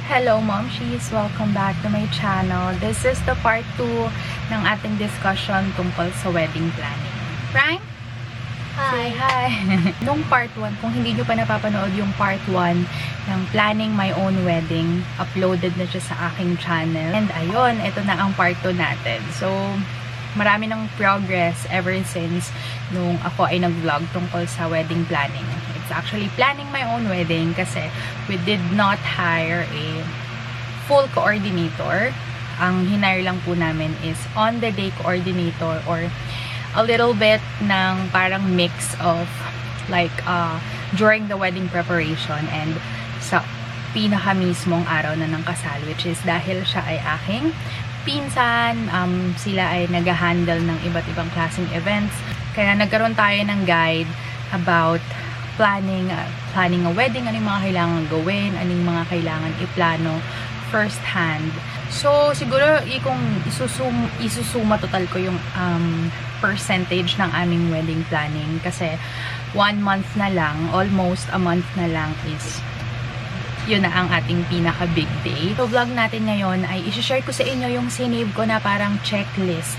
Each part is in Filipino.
Hello Momshies! Welcome back to my channel. This is the part 2 ng ating discussion tungkol sa wedding planning. Prime? Say hi! Nung part 1, kung hindi nyo pa napapanood yung part 1 ng Planning My Own Wedding, uploaded na siya sa aking channel. And ayun, ito na ang part 2 natin. So, marami ng progress ever since nung ako ay nag-vlog tungkol sa wedding planning. It's actually planning my own wedding kasi we did not hire a full coordinator. Ang hinire lang po namin is on-the-day coordinator or a little bit ng parang mix of like during the wedding preparation and sa pinaka mismong araw na ng kasal, which is dahil siya ay aking pinsan, sila ay nag-handle ng iba't ibang klaseng events. Kaya nagkaroon tayo ng guide about planning a wedding, anong mga kailangan gawin, anong mga kailangan iplano first hand. So, siguro kung isusuma total ko yung percentage ng aming wedding planning kasi 1 month na lang, almost a month na lang is yun na ang ating pinaka big day. So, vlog natin ngayon ay isi-share ko sa inyo yung sinave ko na parang checklist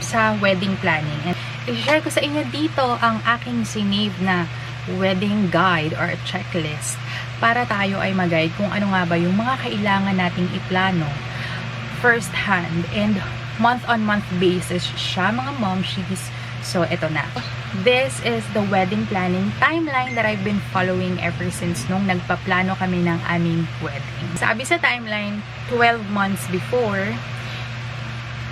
sa wedding planning. And isi-share ko sa inyo dito ang aking sinave na wedding guide or checklist para tayo ay mag-guide kung ano nga ba yung mga kailangan nating iplano first hand and month-on-month basis siya, mga momshies. So, ito na. This is the wedding planning timeline that I've been following ever since nung nagpaplano kami ng aming wedding. Sabi sa timeline, 12 months before,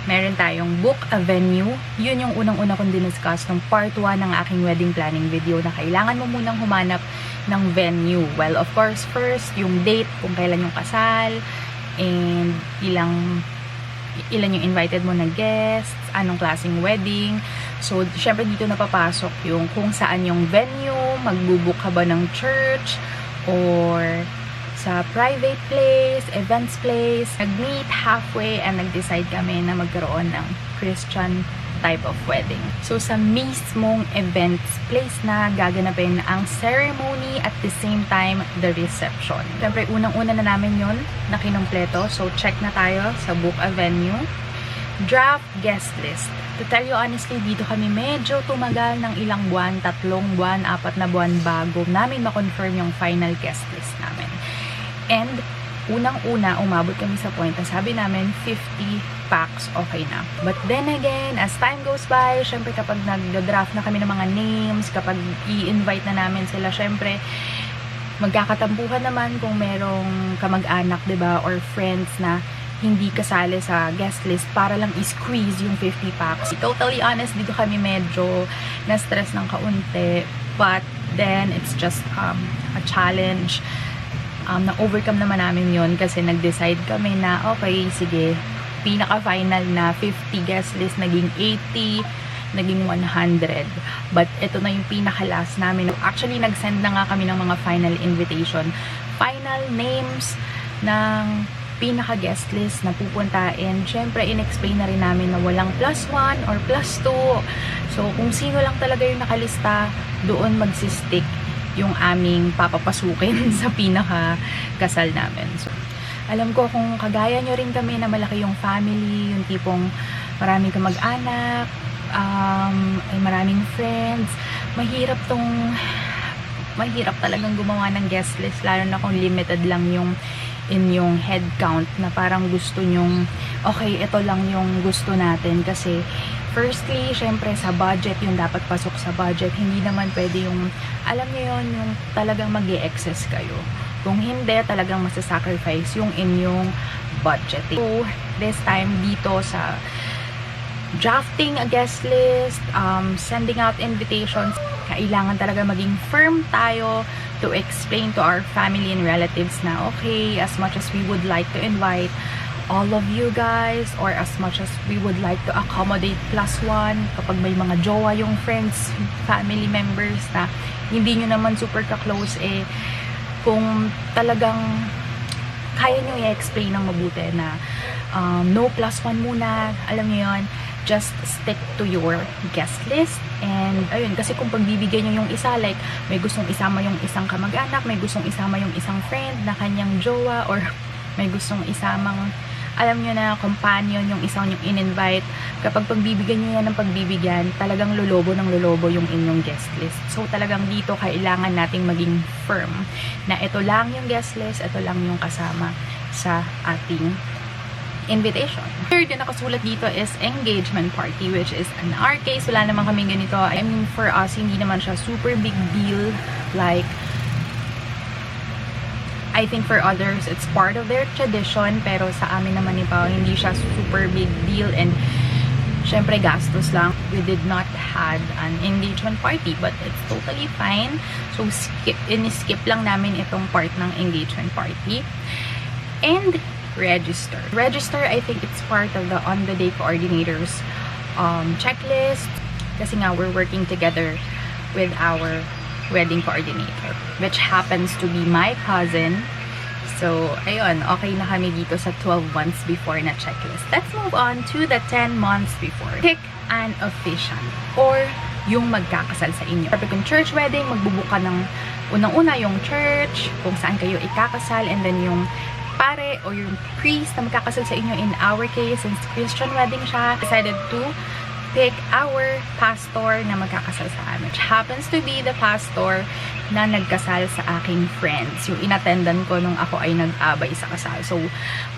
meron tayong book a venue. Yun yung unang-una kong diniscuss ng part 1 ng aking wedding planning video na kailangan mo munang humanap ng venue. Well, of course, first, yung date, kung kailan yung kasal, and ilan yung invited mo na guests, anong klaseng wedding. So, syempre dito napapasok yung kung saan yung venue, magbubook ka ba ng church, or sa private place, events place. Nag-meet halfway and nag-decide kami na magkaroon ng Christian type of wedding. So, sa mismong events place na gaganapin ang ceremony at the same time, the reception. Siyempre, unang-una na namin yon na kinumpleto. So, check na tayo sa book a venue. Draft guest list. To tell you honestly, dito kami medyo tumagal ng ilang buwan, 3 buwan, 4 na buwan bago namin ma-confirm yung final guest list namin. And, unang-una, umabot kami sa point na sabi namin 50 packs, okay na. But then again, as time goes by, syempre kapag nag-draft na kami ng mga names, kapag i-invite na namin sila, syempre, magkakatampuhan naman kung merong kamag-anak, diba, or friends na hindi kasali sa guest list para lang i-squeeze yung 50 packs. Totally honest, dito kami medyo na-stress ng kaunti. But then, it's just a challenge. Na-overcome naman namin yun kasi nag-decide kami na, okay, sige, pinaka-final na 50 guest list, naging 80, naging 100. But ito na yung pinaka-last namin. Actually, nag-send na nga kami ng mga final invitation. Final names ng pinaka-guest list na pupunta. And syempre, in-explain na rin namin na walang +1 or +2. So, kung sino lang talaga yung nakalista, doon magsistick yung aming papapasukin sa pinaka-kasal namin. So, alam ko kung kagaya nyo rin kami na malaki yung family, yung tipong maraming kamag-anak, ay maraming friends, mahirap talagang gumawa ng guest list, lalo na kung limited lang yung inyong head count na parang gusto nyong, okay, ito lang yung gusto natin kasi firstly, syempre sa budget, yung dapat pasok sa budget, hindi naman pwede yung, alam niyo yun, yung talagang mag-i-excess kayo. Kung hindi, talagang masasacrifice yung inyong budget. So, this time dito sa drafting a guest list, sending out invitations, kailangan talaga maging firm tayo to explain to our family and relatives na, okay, as much as we would like to invite all of you guys, or as much as we would like to accommodate +1, kapag may mga jowa yung friends, family members na hindi nyo naman super ka-close, kung talagang kaya nyo i-explain ng mabuti na no +1 muna, alam nyo yun, just stick to your guest list. And ayun, kasi kung pagbibigyan nyo yung isa, like may gustong isama yung isang kamag-anak, may gustong isama yung isang friend na kanyang jowa, or may gustong isamang, alam nyo na, companion yung isang yung in-invite, kapag pagbibigyan nyo yan ng pagbibigyan, talagang lolobo ng lolobo yung inyong guest list. So talagang dito kailangan nating maging firm na ito lang yung guest list, ito lang yung kasama sa ating invitation. Third, yung nakasulat dito is engagement party, which is in our case, wala naman kaming ganito. I mean, for us, hindi naman siya super big deal. Like, I think for others, it's part of their tradition, pero sa amin naman ni Pao, hindi siya super big deal, and syempre gastos lang. We did not had an engagement party, but it's totally fine. So, skip lang namin itong part ng engagement party. And register. Register, I think it's part of the on-the-day coordinators checklist. Kasi nga, we're working together with our wedding coordinator, which happens to be my cousin. So, ayun, okay na kami dito sa 12 months before na checklist. Let's move on to the 10 months before. Pick an officiant or yung magkakasal sa inyo. Kung church wedding, magbubook ka ng unang-una yung church, kung saan kayo ikakasal, and then yung pare o yung priest na magkakasal sa inyo. In our case, since Christian wedding siya, decided to pick our pastor na magkakasal sa amin, which happens to be the pastor na nagkasal sa aking friends, yung inattendan ko nung ako ay nag-abay sa kasal. So,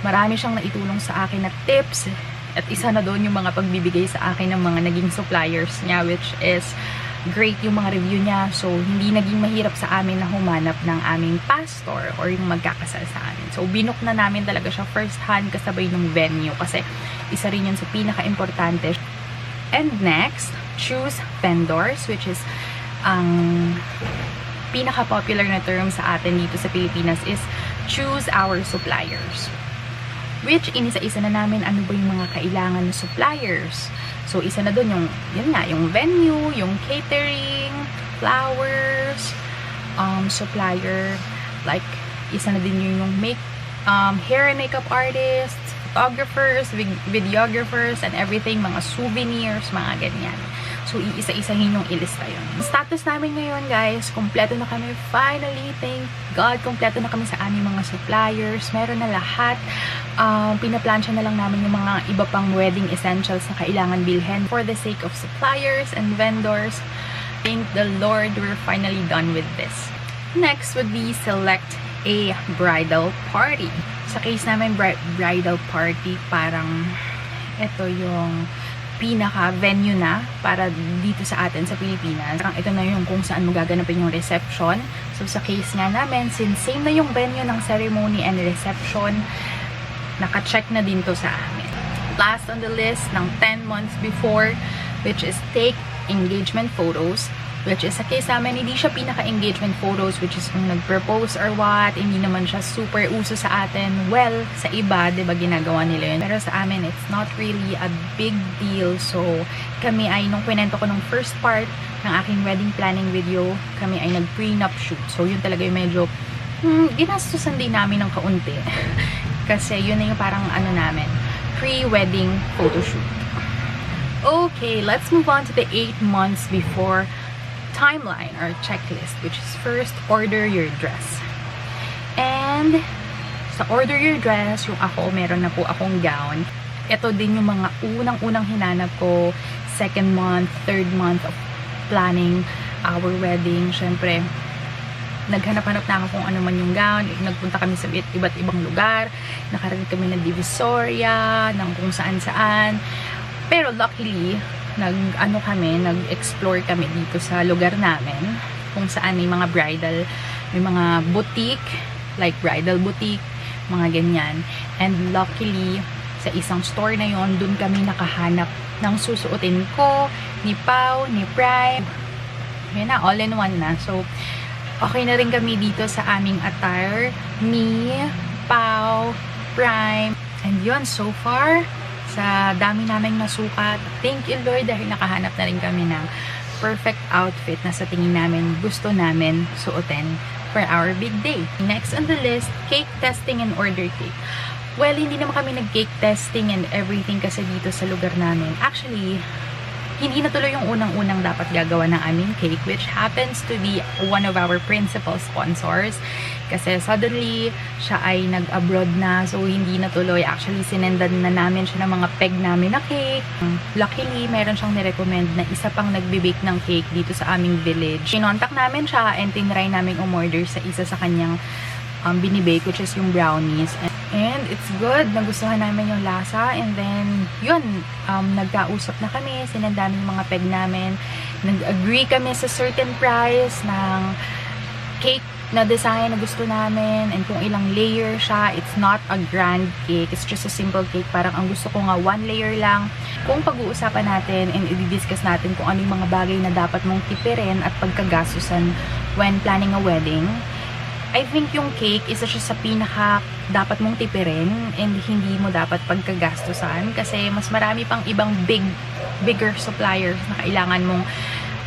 marami siyang naitulong sa akin na tips, at isa na doon yung mga pagbibigay sa akin ng mga naging suppliers niya, which is great yung mga review niya. So, hindi naging mahirap sa amin na humanap ng aming pastor or yung magkakasal sa amin. So, binook na namin talaga siya first hand kasabay ng venue, kasi isa rin yun sa pinaka-importante. And next, choose vendors, which is ang pinaka-popular na term sa atin dito sa Pilipinas is choose our suppliers. Which, inisa-isa na namin ano ba yung mga kailangan ng suppliers. So, isa na doon yung, yun nga, yung venue, yung catering, flowers, supplier, like, isa na din yung hair and makeup artists, photographers, videographers, and everything, mga souvenirs, mga ganyan. So, iisa-isahin yung ilista yun. Status namin ngayon, guys, kompleto na kami. Finally, thank God, kompleto na kami sa aming mga suppliers. Meron na lahat. Pinaplansya na lang namin yung mga iba pang wedding essentials na kailangan bilhin. For the sake of suppliers and vendors, thank the Lord, we're finally done with this. Next would be select a bridal party. Sa case namin, bridal party, parang ito yung pinaka-venue na para dito sa atin sa Pilipinas. Ito na yung kung saan mo gaganapin yung reception. So, sa case nga namin, since same na yung venue ng ceremony and reception, naka-check na din to sa amin. Last on the list ng 10 months before, which is take engagement photos, which is sa case namin, hindi siya pinaka-engagement photos, which is kung nag-propose or what, hindi naman siya super uso sa atin. Well, sa iba, diba, ginagawa nila yun. Pero sa amin, it's not really a big deal. So, kami ay, nung kwento ko nung first part ng aking wedding planning video, kami ay nag-prenup shoot. So, yun talaga yung medyo, ginastusan din namin ng kaunti. Kasi, yun na yung parang ano namin, pre-wedding photoshoot. Okay, let's move on to the 8 months before timeline or checklist, which is first, order your dress. And sa order your dress, yung ako, meron na po akong gown. Ito din yung mga unang-unang hinanap ko, second month, third month of planning our wedding. Syempre, naghanap-hanap na ako kung ano man yung gown. Nagpunta kami sa iba't ibang lugar. Nakarating kami ng Divisoria, ng kung saan-saan. Pero luckily, nag-explore kami dito sa lugar namin, kung saan may mga bridal, may mga boutique, like bridal boutique, mga ganyan. And luckily, sa isang store na yon, dun kami nakahanap ng susuotin ko, ni Pao, ni Prime. Yan na, all in one na. So, okay na rin kami dito sa aming attire, ni Pao, Prime. And yun, so far, sa dami naming nasukat, thank you Lord, dahil nakahanap na rin kami ng perfect outfit na sa tingin namin gusto namin suotin for our big day. Next on the list, cake testing and order cake. Well, hindi naman kami nag-cake testing and everything kasi dito sa lugar namin. Actually, hindi natuloy yung unang-unang dapat gagawa ng aming cake, which happens to be one of our principal sponsors. Kasi suddenly, siya ay nag-abroad na, so hindi natuloy. Actually, sinendan na namin siya ng mga peg namin na cake. Luckily, meron siyang nirecommend na isa pang nagbe-bake ng cake dito sa aming village. Kinontak namin siya and tinry namin umorder sa isa sa kanyang binibake, which is yung brownies. And it's good. Nagustuhan namin yung lasa. And then, yun, nagkausap na kami. Sinendan yung mga peg namin. Nag-agree kami sa certain price ng cake na design na gusto namin. And kung ilang layer siya, it's not a grand cake. It's just a simple cake. Parang ang gusto ko nga, one layer lang. Kung pag-uusapan natin and i-discuss natin kung ano yung mga bagay na dapat mong tipirin at pagkagastusan when planning a wedding, I think yung cake, isa siya sa pinaka dapat mong tipirin and hindi mo dapat pagkagastusan kasi mas marami pang ibang bigger suppliers na kailangan mong,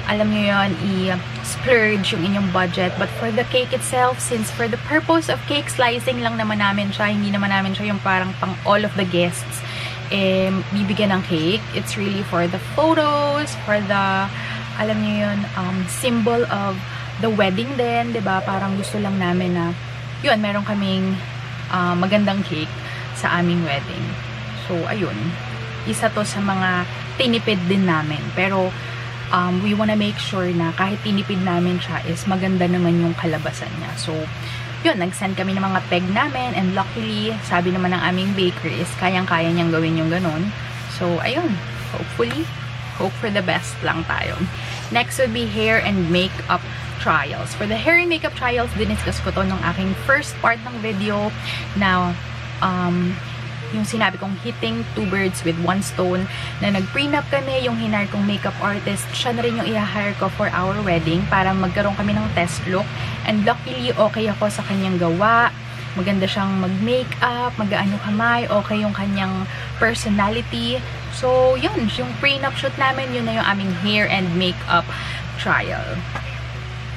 alam nyo yun, i-splurge yung inyong budget. But for the cake itself, since for the purpose of cake slicing lang naman namin siya, hindi naman namin siya yung parang pang all of the guests bibigyan ng cake. It's really for the photos, for the, alam nyo yun, symbol of the wedding din, 'di ba? Parang gusto lang namin na yun, meron kaming magandang cake sa aming wedding. So ayun, isa to sa mga tinipid din namin. Pero we wanna make sure na kahit tinipid namin siya is maganda naman yung kalabasan niya. So yun, nag-send kami ng mga peg namin and luckily, sabi naman ng aming baker is kayang-kaya niyang gawin yung ganun. So ayun, hopefully, hope for the best lang tayo. Next would be hair and makeup trials. For the hair and makeup trials, diniscuss ko to nung aking first part ng video na yung sinabi kong hitting two birds with one stone, na nag-prenup kami, yung hinar kong makeup artist, siya na rin yung i-hire ko for our wedding para magkaroon kami ng test look. And luckily, okay ako sa kanyang gawa. Maganda siyang mag-makeup, mag-ano kamay, okay yung kanyang personality. So, yun, yung prenup shoot namin, yun na yung aming hair and makeup trial.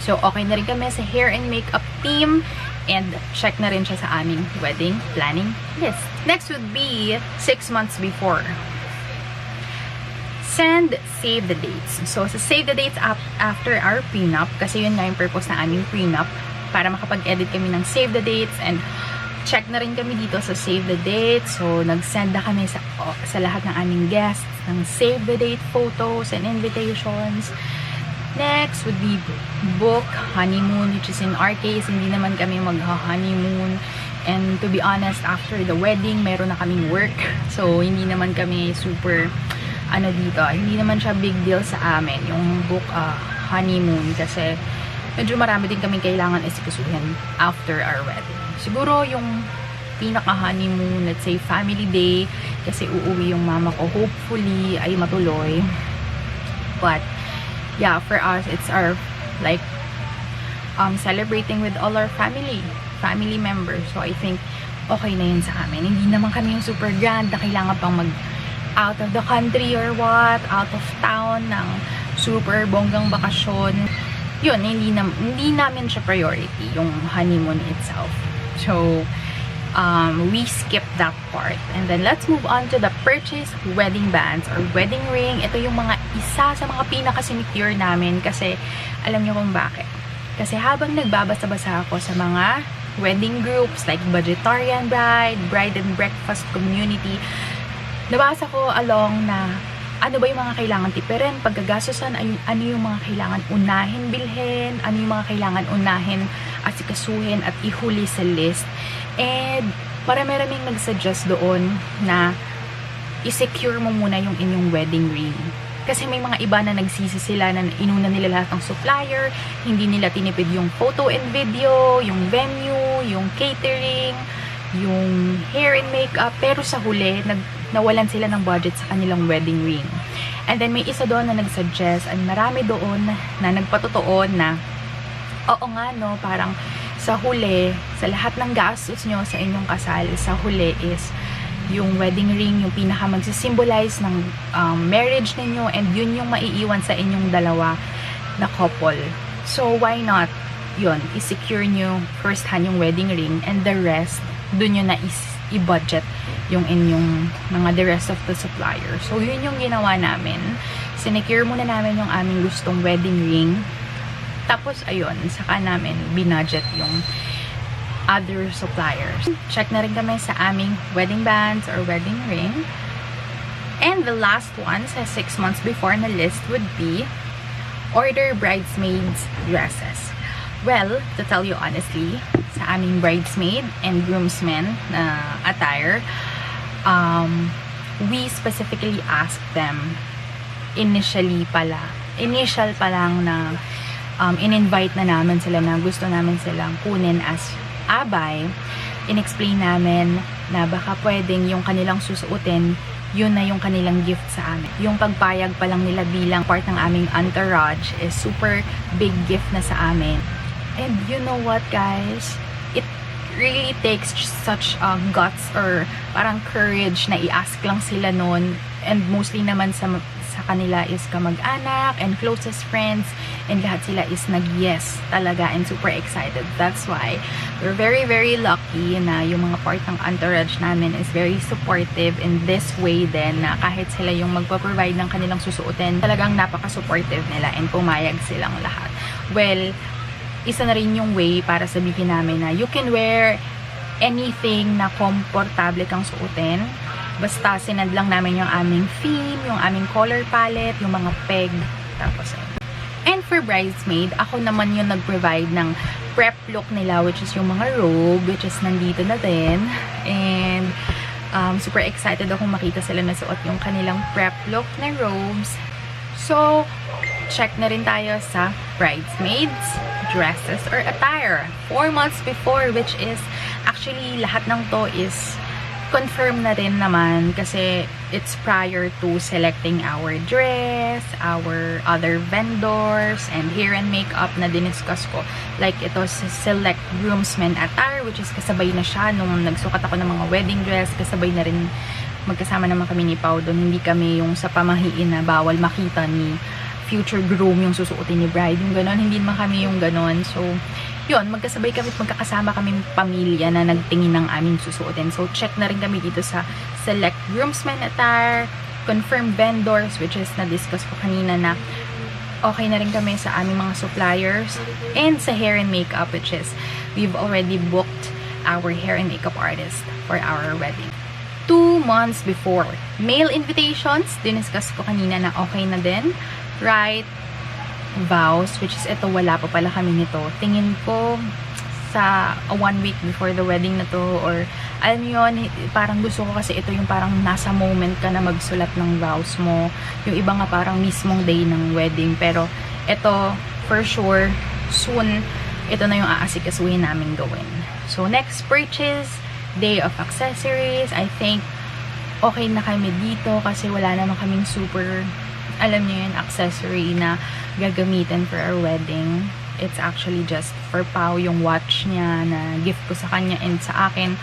So, okay na rin kami sa hair and makeup team and check na rin siya sa aming wedding planning list. Next would be 6 months before. Save the dates. So, sa save the dates after our prenup, kasi yun nga yung purpose ng aming prenup, para makapag-edit kami ng save the dates and check na rin kami dito sa save the date. So, nag-send na kami sa lahat ng aming guests ng save the date photos and invitations. Next would be book honeymoon, which is in our case, hindi naman kami mag-honeymoon. And to be honest, after the wedding, meron na kaming work. So, hindi naman kami super, dito, hindi naman siya big deal sa amin, yung book honeymoon. Kasi, medyo marami din kaming kailangan isikasuhin after our wedding. Siguro, yung pinaka-honeymoon, let's say, family day, kasi uuwi yung mama ko, hopefully, ay matuloy. But, yeah, for us, it's our, like, celebrating with all our family members. So, I think, okay na yun sa amin. Hindi naman kami yung super grand na kailangan pang out of the country or what, out of town, ng super bonggang bakasyon. Yun, hindi namin siya priority, yung honeymoon itself. So, we skip that part. And then, let's move on to the purchase wedding bands or wedding ring. Ito yung isa sa mga pinaka-sinecure namin kasi alam niyo kung bakit. Kasi habang nagbabasa-basa ako sa mga wedding groups like Budgetarian Bride and Breakfast Community, nabasa ko along na ano ba yung mga kailangan tipirin, pagkagastusan, ano yung mga kailangan unahin bilhin, ano yung mga kailangan unahin asikasuhin at ihuli sa list. And marami-raming nag-suggest doon na i-secure mo muna yung inyong wedding ring. Kasi may mga iba na nagsisi sila na inuna nila lahat ng supplier, hindi nila tinipid yung photo and video, yung venue, yung catering, yung hair and makeup, pero sa huli, nawalan sila ng budget sa kanilang wedding ring. And then may isa doon na nag-suggest, and marami doon na nagpatotoo na, oo nga no, parang sa huli, sa lahat ng gastos nyo sa inyong kasal, sa huli is yung wedding ring, yung pinaka magsisymbolize ng marriage ninyo, and yun yung maiiwan sa inyong dalawa na couple. So, why not, yun, i-secure nyo first hand yung wedding ring, and the rest, dun nyo na i-budget yung inyong the rest of the suppliers. So, yun yung ginawa namin. Sinecure muna namin yung aming gustong wedding ring. Tapos, ayun, saka namin binudget yung other suppliers. Check na rin kami sa aming wedding bands or wedding ring. And the last one, sa 6 months before na list would be order bridesmaids dresses. Well, to tell you honestly, sa aming bridesmaid and groomsmen na attire, we specifically asked them initial pa lang na in-invite na namin sila na gusto namin silang kunin as abay. In-explain namin na baka pwedeng yung kanilang susuotin, yun na yung kanilang gift sa amin. Yung pagpayag pa lang nila bilang part ng aming entourage is super big gift na sa amin. And you know what, guys? It really takes such guts or parang courage na i-ask lang sila nun. And mostly naman sa kanila is kamag-anak and closest friends. And lahat sila is nag-yes talaga and super excited. That's why we're very, very lucky na yung mga part ng entourage namin is very supportive in this way din na kahit sila yung magpa-provide ng kanilang susuotin, talagang napaka-supportive nila and pumayag silang lahat. Well, isa na rin yung way para sabihin namin na you can wear anything na komportable kang suotin. Basta sinad lang namin yung aming theme, yung aming color palette, yung mga peg. Tapos, and for bridesmaid, ako naman yung nag-provide ng prep look nila, which is yung mga robe, which is nandito na din. And super excited akong makita sila na suot yung kanilang prep look na robes. So, check na rin tayo sa bridesmaids, dresses, or attire. 4 months before, which is, actually, lahat ng to is confirm na rin naman kasi it's prior to selecting our dress, our other vendors, and hair and makeup na diniscuss ko. Like, ito sa select groomsmen attire, which is kasabay na siya nung nagsukat ako ng mga wedding dress, kasabay na rin magkasama naman kami ni Pao doon. Hindi kami yung sa pamahiin na bawal makita ni future groom yung susuotin ni bride. Yung ganon, hindi naman kami yung ganon. So, yun, magkasabay kami, magkakasama kami pamilya na nagtingin ng aming susuotin. So, check na rin kami dito sa select groomsmen attire, confirm vendors, which is na-discuss ko kanina na okay na rin kami sa aming mga suppliers, and sa hair and makeup, which is we've already booked our hair and makeup artist for our wedding. 2 months before, mail invitations, diniscuss ko kanina na okay na din. Right, vows, which is ito, wala pa pala kami nito. Tingin ko sa 1 week before the wedding na to, or alam niyo yun, parang gusto ko kasi ito yung parang nasa moment ka na magsulat ng vows mo. Yung iba nga parang mismong day ng wedding, pero ito for sure soon ito na yung aasikasuhin namin gawin. So next purchase, day of accessories. I think okay na kami dito kasi wala naman kaming super, alam niyo yun, accessory na gagamitin for our wedding. It's actually just for Pao, yung watch niya na gift ko sa kanya, and sa akin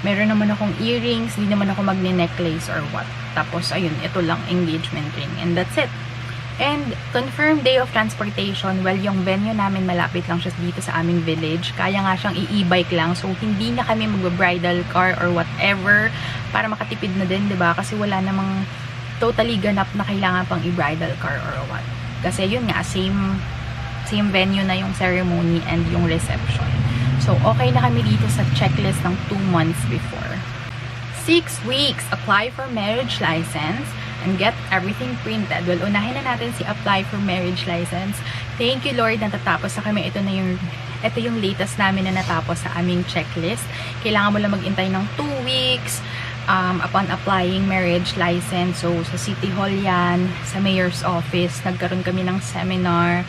meron naman akong earrings, hindi naman ako magne-necklace or what. Tapos ayun, ito lang engagement ring, and that's it. And confirmed day of transportation, well, yung venue namin malapit lang siya dito sa aming village, kaya nga siyang i-e-bike lang, so hindi na kami mag-bridal car or whatever para makatipid na din, 'di ba? Kasi wala namang totally ganap na kailangan pang i-bridal car or what. Kasi yun nga, same venue na yung ceremony and yung reception. So, okay na kami dito sa checklist ng 2 months before. 6 weeks, apply for marriage license and get everything printed. Well, unahin na natin si apply for marriage license. Thank you, Lord, natatapos na kami. Ito yung latest namin na natapos sa aming checklist. Kailangan mo lang mag-intay ng 2 weeks upon applying marriage license. So, sa City Hall yan, sa Mayor's Office, nagkaroon kami ng seminar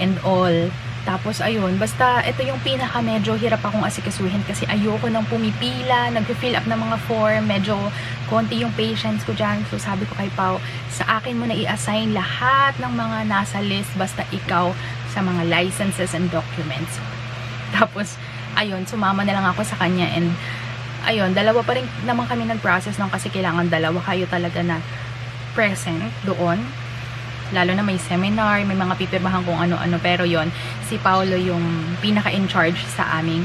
and all. Tapos, ayun, basta ito yung pinaka medyo hirap akong asikasuhin kasi ayoko nang pumipila, nag-fill up ng mga form, medyo konti yung patience ko dyan. So, sabi ko kay Pao, sa akin mo na i-assign lahat ng mga nasa list, basta ikaw sa mga licenses and documents. Tapos, ayun, sumama na lang ako sa kanya, and ayun, dalawa pa rin naman kami nag-process nung kasi kailangan dalawa kayo talaga na present doon. lalo na may seminar, may mga pipirmahan kung ano-ano, pero yon si Paolo yung pinaka-in charge sa aming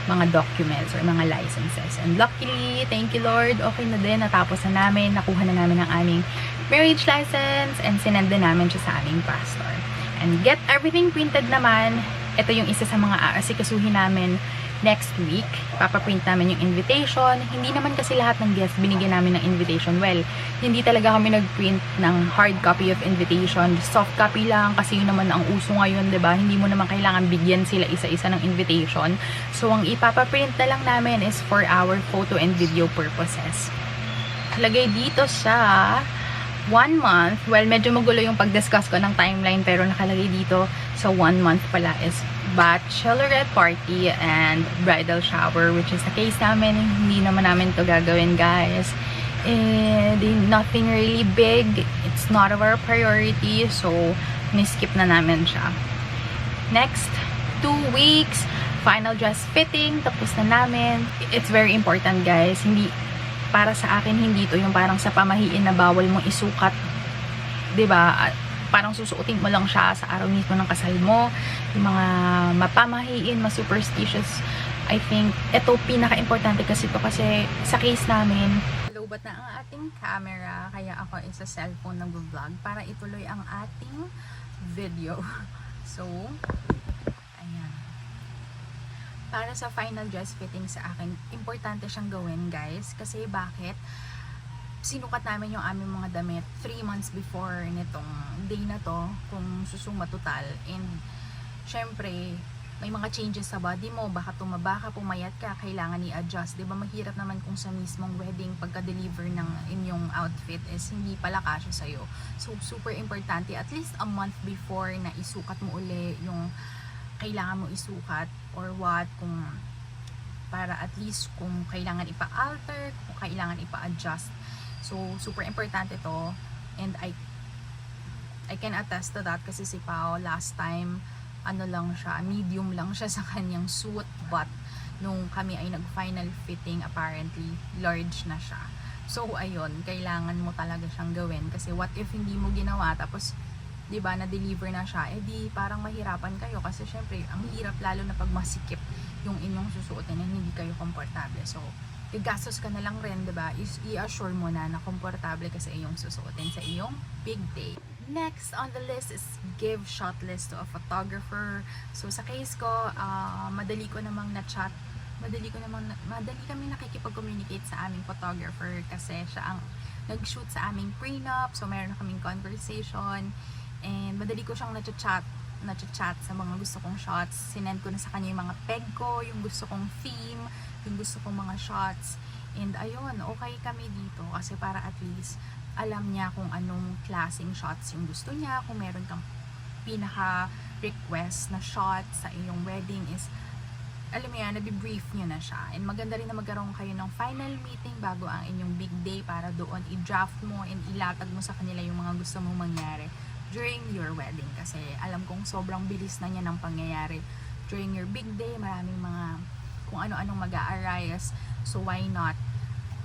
mga documents or mga licenses. And luckily, thank you Lord, okay na din, natapos na namin, nakuha na namin ang aming marriage license, and sinend na namin siya sa aming pastor. And get everything printed naman, ito yung isa sa mga aasikasuhin namin next week. Papaprint namin yung invitation. Hindi naman kasi lahat ng guests binigyan namin ng invitation. Well, hindi talaga kami nag-print ng hard copy of invitation. Soft copy lang kasi yun naman ang uso ngayon, 'di ba? Hindi mo naman kailangan bigyan sila isa-isa ng invitation. So, ang ipapaprint na lang namin is for our photo and video purposes. Lagay dito sa 1 month. Well, medyo magulo yung pag-discuss ko ng timeline, pero nakalagay dito sa 1 month pala is bachelorette party and bridal shower, which is the case namin. Hindi naman namin to gagawin, guys. Nothing really big. It's not of our priority, so ni-skip na namin siya. Next 2 weeks, final dress fitting, tapos na namin. It's very important, guys. Hindi, para sa akin, hindi to yung parang sa pamahiin na bawal mong isukat, 'di ba? Parang susuotin mo lang siya sa araw mismo ng kasal mo. Yung mga mapamahiin, ma-superstitious, I think, ito pinaka-importante kasi ito, kasi sa case namin, lobat na ang ating camera, kaya ako isa cellphone nag-vlog para ituloy ang ating video. So, ayan. Para sa final dress fitting sa akin, importante siyang gawin, guys. Kasi bakit? Sinukat namin yung aming mga damit 3 months before nitong day na to, kung susuma total. And syempre, may mga changes sa body mo, baka tumaba ka, pumayat ka, kailangan i-adjust. Diba mahirap naman kung sa mismong wedding, pagka-deliver ng inyong outfit is hindi pala kasya sa'yo. So, super importante, at least a month before na isukat mo uli yung kailangan mo isukat or what, kung para at least kung kailangan ipa-alter, kung kailangan ipa-adjust. So, super importante to, and I can attest to that kasi si Pao last time, ano lang siya, medium lang siya sa kanyang suit, but nung kami ay nag-final fitting, apparently, large na siya. So, ayun, kailangan mo talaga siyang gawin kasi what if hindi mo ginawa, tapos, di ba, na-deliver na siya, di parang mahirapan kayo kasi syempre, ang hirap lalo na pag masikip yung inyong susuotin and hindi kayo komportable. So, gastos ka na lang rin, diba? I-assure mo na na komportable ka sa iyong susuotin sa iyong big day. Next on the list is give shot list to a photographer. So sa case ko, madali kami nakikipag-communicate sa aming photographer kasi siya ang nag-shoot sa aming prenup. So meron na kaming conversation and madali ko siyang na-chat sa mga gusto kong shots. Sinend ko na sa kanya yung mga peg ko, yung gusto kong theme, yung gusto kong mga shots. And ayun, okay kami dito kasi para at least alam niya kung anong klaseng shots yung gusto niya. Kung meron kang pinaka-request na shot sa iyong wedding is, alam mo yan, nabibrief niyo na siya. And maganda rin na magkaroon kayo ng final meeting bago ang inyong big day para doon i-draft mo and ilatag mo sa kanila yung mga gusto mong mangyari during your wedding. Kasi alam kong sobrang bilis na niya ng pangyayari during your big day. Maraming mga kung ano-anong mag-a-arise. So why not?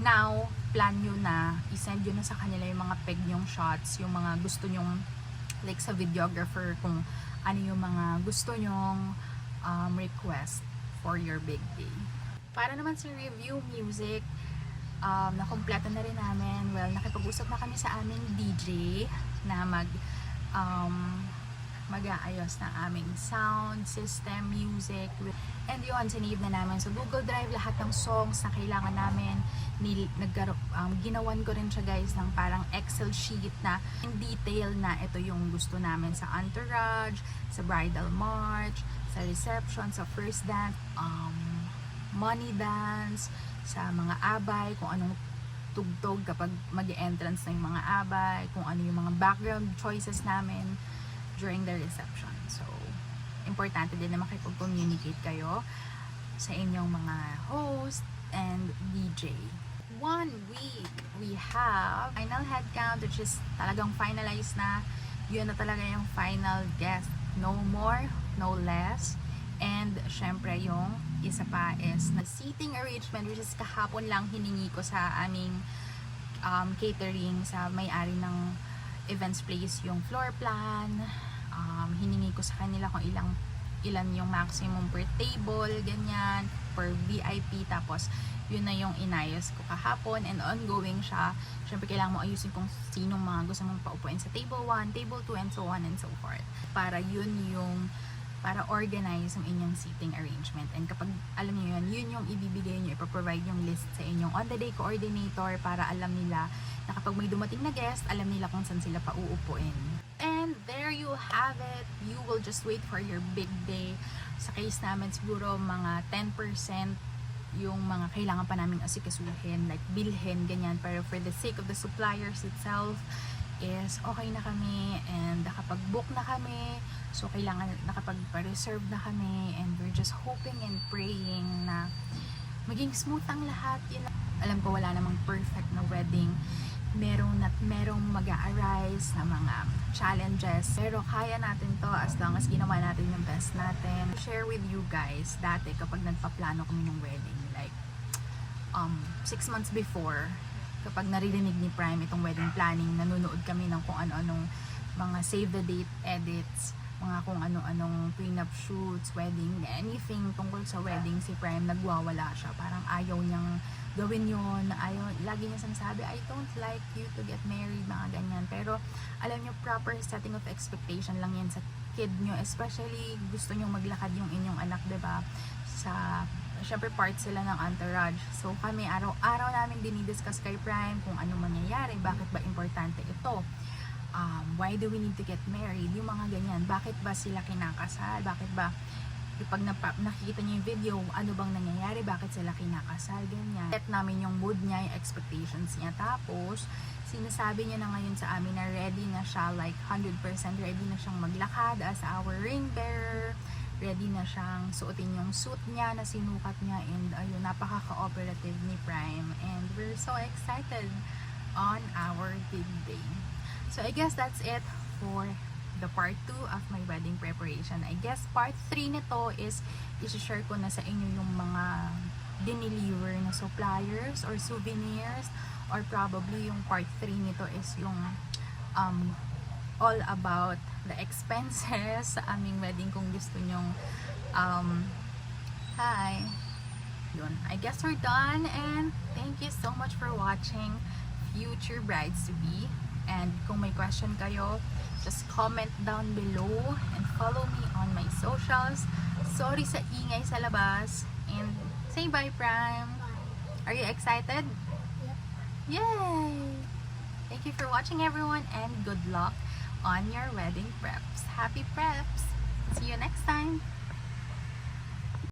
Now, plan nyo na, isend nyo na sa kanila yung mga peg nyong shots, yung mga gusto nyong, like sa videographer, kung ano yung mga gusto nyong request for your big day. Para naman sa review music, nakompleto na rin namin. Well, nakipag-usap na kami sa aming DJ na mag-aayos ng aming sound system, music, and yun, sinave na namin sa Google Drive lahat ng songs na kailangan namin. Ginawan ko rin siya, guys, ng parang Excel sheet na in detail na ito yung gusto namin sa entourage, sa bridal march, sa reception, sa first dance, money dance, sa mga abay, kung anong tugtog kapag mag-entrance na yung mga abay, kung ano yung mga background choices namin during the reception. So, importante din na makipag-communicate kayo sa inyong mga host and DJ. 1 week, we have final head count, which is talagang finalized na. Yun na talaga yung final guest. No more, no less. And, syempre, yung isa pa is na seating arrangement, which is kahapon lang hiningi ko sa aming catering, sa may-ari ng events place yung floor plan. Hiningi ko sa kanila kung ilan yung maximum per table, ganyan, per VIP. Tapos yun na yung inayos ko kahapon, and ongoing siya. Syempre kailangan mo ayusin kung sinong mga gusto mong paupuin sa table 1, table 2, and so on and so forth, para para organize ang inyong seating arrangement. And kapag alam niyo yun yung ibibigay niyo, ipoprovide yung list sa inyong on-the-day coordinator para alam nila na kapag may dumating na guest, alam nila kung saan sila pauupuin. And there you have it. You will just wait for your big day. Sa case namin, siguro mga 10% yung mga kailangan pa namin asikasuhin, like bilhin, ganyan. Pero for the sake of the suppliers itself, is okay na kami, and nakapag-book na kami, so kailangan nakapag-reserve na kami, and we're just hoping and praying na maging smooth ang lahat. Yun, alam ko wala namang perfect na wedding, merong mag-a-arise na mga challenges, pero kaya natin to as long as ginawa natin yung best natin. Share with you guys, dati kapag nagpaplano kami ng wedding, like 6 months before, kapag naririnig ni Prime itong wedding planning, nanonood kami ng kung ano-anong mga save the date edits, mga kung ano-anong prenup shoots, wedding, anything tungkol sa wedding. Si Prime nagwawala siya, parang ayaw niyang gawin yun, lagi niya sinasabi, I don't like you to get married, mga ganyan. Pero alam niyo, proper setting of expectation lang yan sa kid niyo, especially gusto niyo maglakad yung inyong anak, diba? Syempre part sila ng entourage. So kami araw-araw namin dinidiscuss kay Prime kung ano mangyayari, bakit ba importante ito, why do we need to get married, yung mga ganyan, bakit ba sila kinakasal, bakit ba pag nakikita niyo yung video, ano bang nangyayari, bakit sila kinakasal, ganyan. Set namin yung mood niya, yung expectations niya. Tapos sinasabi niya na ngayon sa amin na ready na siya, like 100% ready na siyang maglakad as our ring bearer. Ready na siyang suotin yung suit niya na sinukat niya, and ayun, napaka-cooperative ni Prime, and we're so excited on our big day. So I guess that's it for the part 2 of my wedding preparation. I guess part 3 nito is i-share ko na sa inyo yung mga dineliver na suppliers or souvenirs, or probably yung part 3 nito is yung all about the expenses sa aming wedding, kung gusto nyong hi yun. I guess we're done, and thank you so much for watching, future brides to be. And kung may question kayo, just comment down below and follow me on my socials. Sorry sa ingay sa labas, and say bye, Prime. Are you excited? Yep. Yay! Thank you for watching, everyone, and good luck on your wedding preps. Happy preps! See you next time!